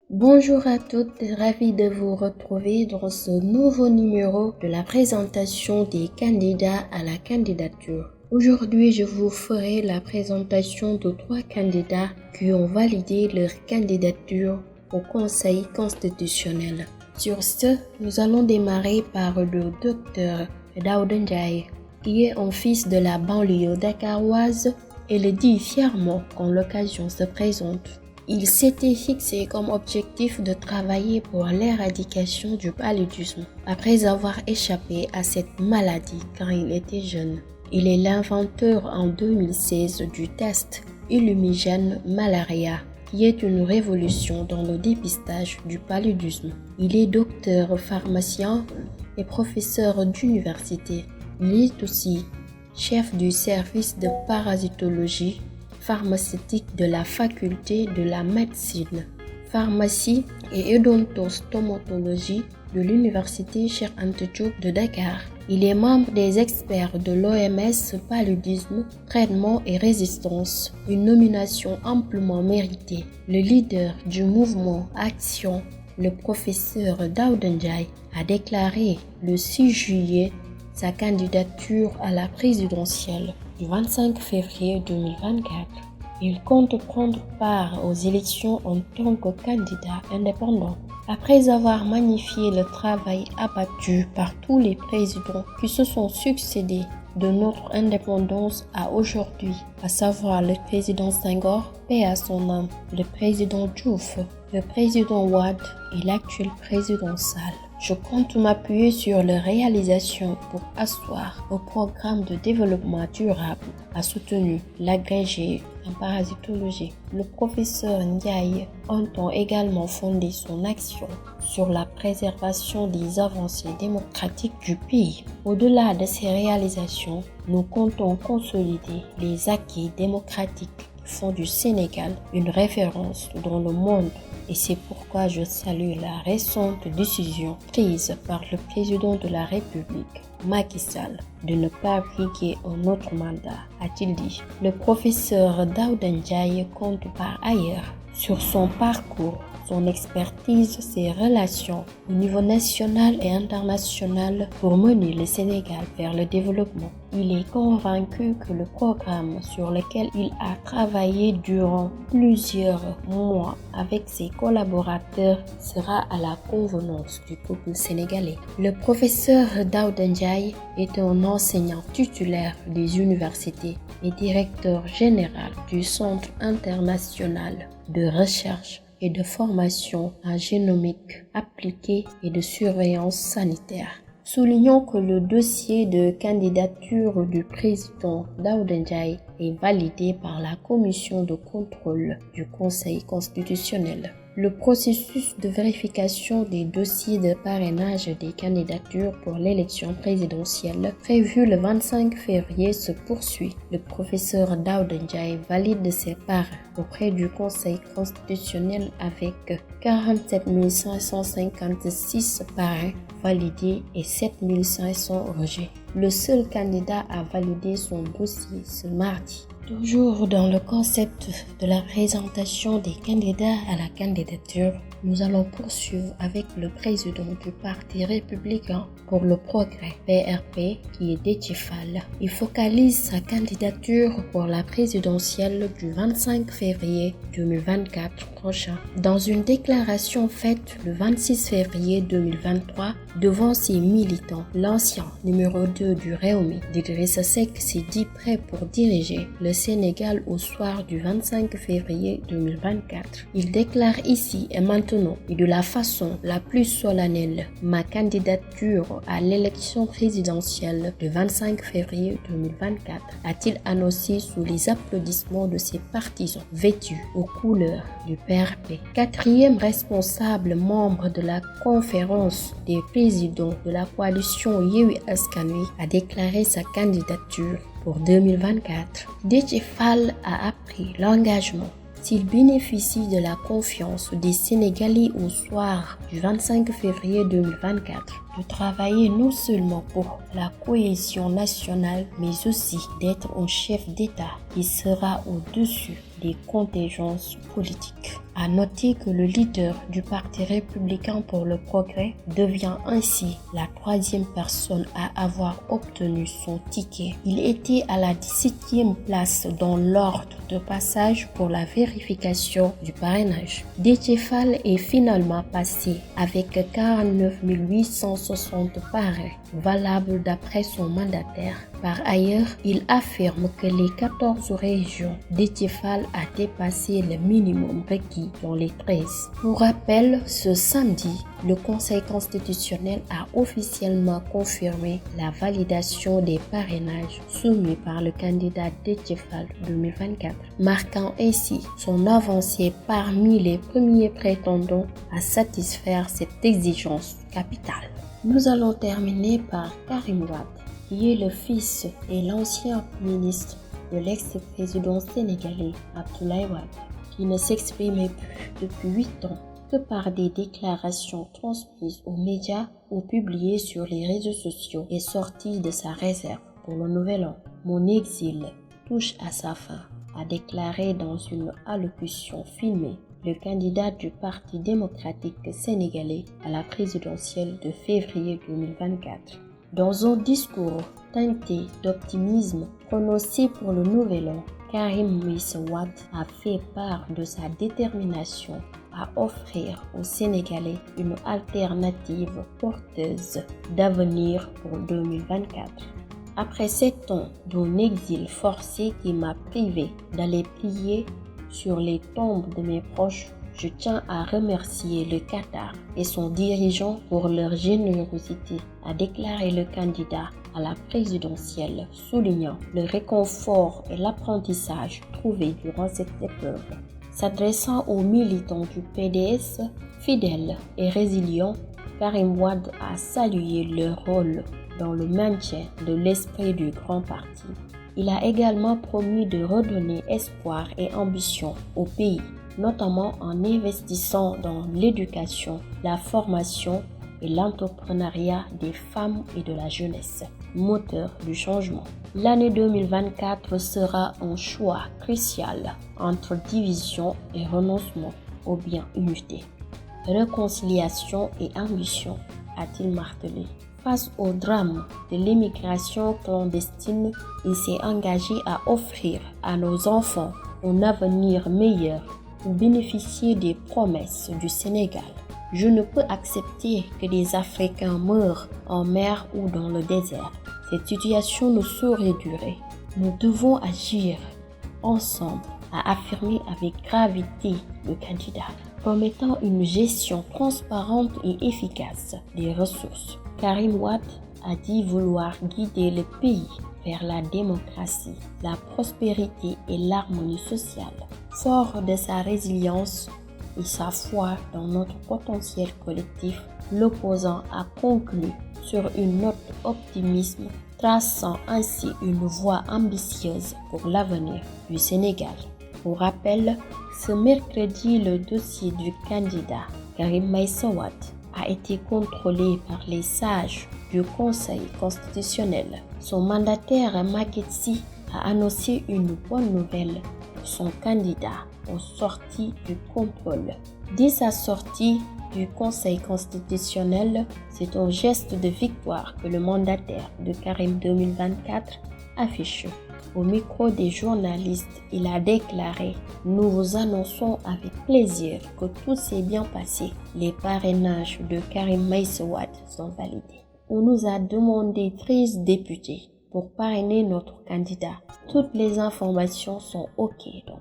Bonjour à toutes, ravi de vous retrouver dans ce nouveau numéro de la présentation des candidats à la candidature. Aujourd'hui, je vous ferai la présentation de 3 candidats qui ont validé leur candidature au Conseil constitutionnel. Sur ce, nous allons démarrer par le docteur Daouda Ndiaye, qui est un fils de la banlieue dakaroise et le dit fièrement quand l'occasion se présente. Il s'était fixé comme objectif de travailler pour l'éradication du paludisme après avoir échappé à cette maladie quand il était jeune. Il est l'inventeur en 2016 du test Illumigène Malaria, qui est une révolution dans le dépistage du paludisme. Il est docteur pharmacien et professeur d'université. Il est aussi chef du service de parasitologie pharmaceutique de la faculté de la médecine, pharmacie et odontostomatologie de l'université Cheikh Anta Diop de Dakar. Il est membre des experts de l'OMS Paludisme, Traitement et Résistance, une nomination amplement méritée. Le leader du mouvement Action, le professeur Daouda Ndiaye, a déclaré le 6 juillet sa candidature à la présidentielle du 25 février 2024. Il compte prendre part aux élections en tant que candidat indépendant. Après avoir magnifié le travail abattu par tous les présidents qui se sont succédés de notre indépendance à aujourd'hui, à savoir le président Senghor, paix à son âme, le président Diouf, le président Wade et l'actuel président Sall. Je compte m'appuyer sur les réalisations pour asseoir au programme de développement durable, a soutenu l'agrégé en parasitologie. Le professeur Ndiaye entend également fonder son action sur la préservation des avancées démocratiques du pays. Au-delà de ces réalisations, nous comptons consolider les acquis démocratiques qui font du Sénégal une référence dans le monde. Et c'est pourquoi je salue la récente décision prise par le président de la République, Macky Sall, de ne pas briguer un autre mandat, a-t-il dit. Le professeur Daouda Ndiaye compte par ailleurs sur son parcours, son expertise, ses relations au niveau national et international pour mener le Sénégal vers le développement. Il est convaincu que le programme sur lequel il a travaillé durant plusieurs mois avec ses collaborateurs sera à la convenance du peuple sénégalais. Le professeur Daouda Ndiaye est un enseignant titulaire des universités et directeur général du Centre international de recherche et de formation en génomique appliquée et de surveillance sanitaire. Soulignons que le dossier de candidature du président Daouda Ndiaye est validé par la commission de contrôle du Conseil constitutionnel. Le processus de vérification des dossiers de parrainage des candidatures pour l'élection présidentielle prévue le 25 février se poursuit. Le professeur Daouda Ndiaye valide ses parrains auprès du Conseil constitutionnel avec 47 556 parrains validés et 7 500 rejets. Le seul candidat à valider son dossier ce mardi. Toujours dans le concept de la présentation des candidats à la candidature, nous allons poursuivre avec le président du Parti républicain pour le progrès, PRP, qui est Déthié Fall. Il focalise sa candidature pour la présidentielle du 25 février 2024 prochain. Dans une déclaration faite le 26 février 2023 devant ses militants, l'ancien numéro 2 du Rewmi, Idrissa Seck, s'est dit prêt pour diriger le Sénégal au soir du 25 février 2024. Il déclare ici et maintenant et de la façon la plus solennelle ma candidature à l'élection présidentielle du 25 février 2024, a-t-il annoncé sous les applaudissements de ses partisans vêtus aux couleurs du PRP. Quatrième responsable membre de la conférence des présidents de la coalition Yewwi Askan Wi a déclaré sa candidature pour 2024. Déthié Fall a appris l'engagement. S'il bénéficie de la confiance des Sénégalais au soir du 25 février 2024, de travailler non seulement pour la cohésion nationale, mais aussi d'être un chef d'État qui sera au-dessus des contingences politiques. À noter que le leader du Parti républicain pour le progrès devient ainsi la troisième personne à avoir obtenu son ticket. Il était à la 17e place dans l'ordre de passage pour la vérification du parrainage. Déthié Fall est finalement passé avec 49 860 parrains valables d'après son mandataire. Par ailleurs, il affirme que les 14 régions, Déthié Fall a dépassé le minimum requis dans les 13. Pour rappel, ce samedi, le Conseil constitutionnel a officiellement confirmé la validation des parrainages soumis par le candidat Déthié Fall 2024, marquant ainsi son avancée parmi les premiers prétendants à satisfaire cette exigence capitale. Nous allons terminer par Karim Wade, qui est le fils et l'ancien ministre de l'ex-président sénégalais Abdoulaye Wade, qui ne s'exprimait plus depuis 8 ans que par des déclarations transmises aux médias ou publiées sur les réseaux sociaux et sorties de sa réserve pour le nouvel an. Mon exil touche à sa fin, a déclaré dans une allocution filmée le candidat du Parti démocratique sénégalais à la présidentielle de février 2024. Dans un discours teinté d'optimisme prononcé pour le nouvel an, Karim Meïssa Wade a fait part de sa détermination à offrir aux Sénégalais une alternative porteuse d'avenir pour 2024. Après 7 ans d'un exil forcé qui m'a privé d'aller prier sur les tombes de mes proches, je tiens à remercier le Qatar et son dirigeant pour leur générosité, a déclaré le candidat à la présidentielle, soulignant le réconfort et l'apprentissage trouvés durant cette épreuve. S'adressant aux militants du PDS, fidèles et résilients, Karim Wade a salué leur rôle dans le maintien de l'esprit du grand parti. Il a également promis de redonner espoir et ambition au pays, notamment en investissant dans l'éducation, la formation et l'entrepreneuriat des femmes et de la jeunesse, moteur du changement. L'année 2024 sera un choix crucial entre division et renoncement ou bien unité, réconciliation et ambition, a-t-il martelé. Face au drame de l'immigration clandestine, il s'est engagé à offrir à nos enfants un avenir meilleur pour bénéficier des promesses du Sénégal. Je ne peux accepter que des Africains meurent en mer ou dans le désert. Cette situation ne saurait durer. Nous devons agir ensemble, a affirmé avec gravité le candidat, promettant une gestion transparente et efficace des ressources. Karim Wade a dit vouloir guider le pays vers la démocratie, la prospérité et l'harmonie sociale. Fort de sa résilience et sa foi dans notre potentiel collectif, l'opposant a conclu sur une note d'optimisme, traçant ainsi une voie ambitieuse pour l'avenir du Sénégal. Pour rappel, ce mercredi, le dossier du candidat Karim Meïssa Wade a été contrôlé par les sages du Conseil constitutionnel. Son mandataire Maguette Sy a annoncé une bonne nouvelle pour son candidat aux sorties du contrôle. Dès sa sortie du Conseil constitutionnel, c'est un geste de victoire que le mandataire de Karim 2024 affiche. Au micro des journalistes, il a déclaré « Nous vous annonçons avec plaisir que tout s'est bien passé. Les parrainages de Karim Meïssa Wade sont validés. On nous a demandé 13 députés pour parrainer notre candidat. Toutes les informations sont OK donc,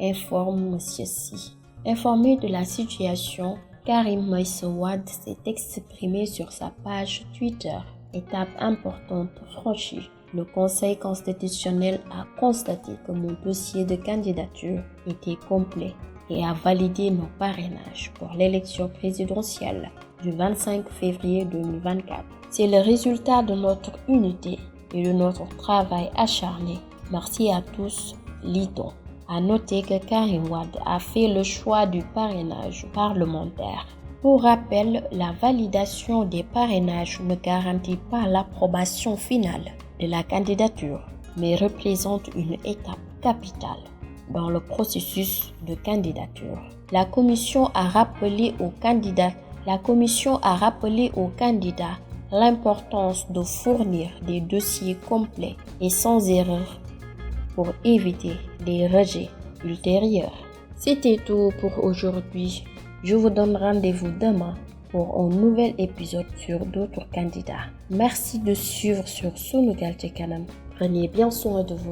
informe M. Sy. » Informé de la situation, Karim Meïssa Wade s'est exprimé sur sa page Twitter. Étape importante franchie. Le Conseil constitutionnel a constaté que mon dossier de candidature était complet et a validé nos parrainages pour l'élection présidentielle du 25 février 2024. C'est le résultat de notre unité et de notre travail acharné. Merci à tous, lit-on. À noter que Karim Wade a fait le choix du parrainage parlementaire. Pour rappel, la validation des parrainages ne garantit pas l'approbation finale de la candidature, mais représente une étape capital dans le processus de candidature. La commission a rappelé aux candidats l'importance de fournir des dossiers complets et sans erreur pour éviter les rejets ultérieurs. C'était tout pour aujourd'hui. Je vous donne rendez-vous demain pour un nouvel épisode sur d'autres candidats. Merci de suivre sur Sunugal ca Kanam. Prenez bien soin de vous.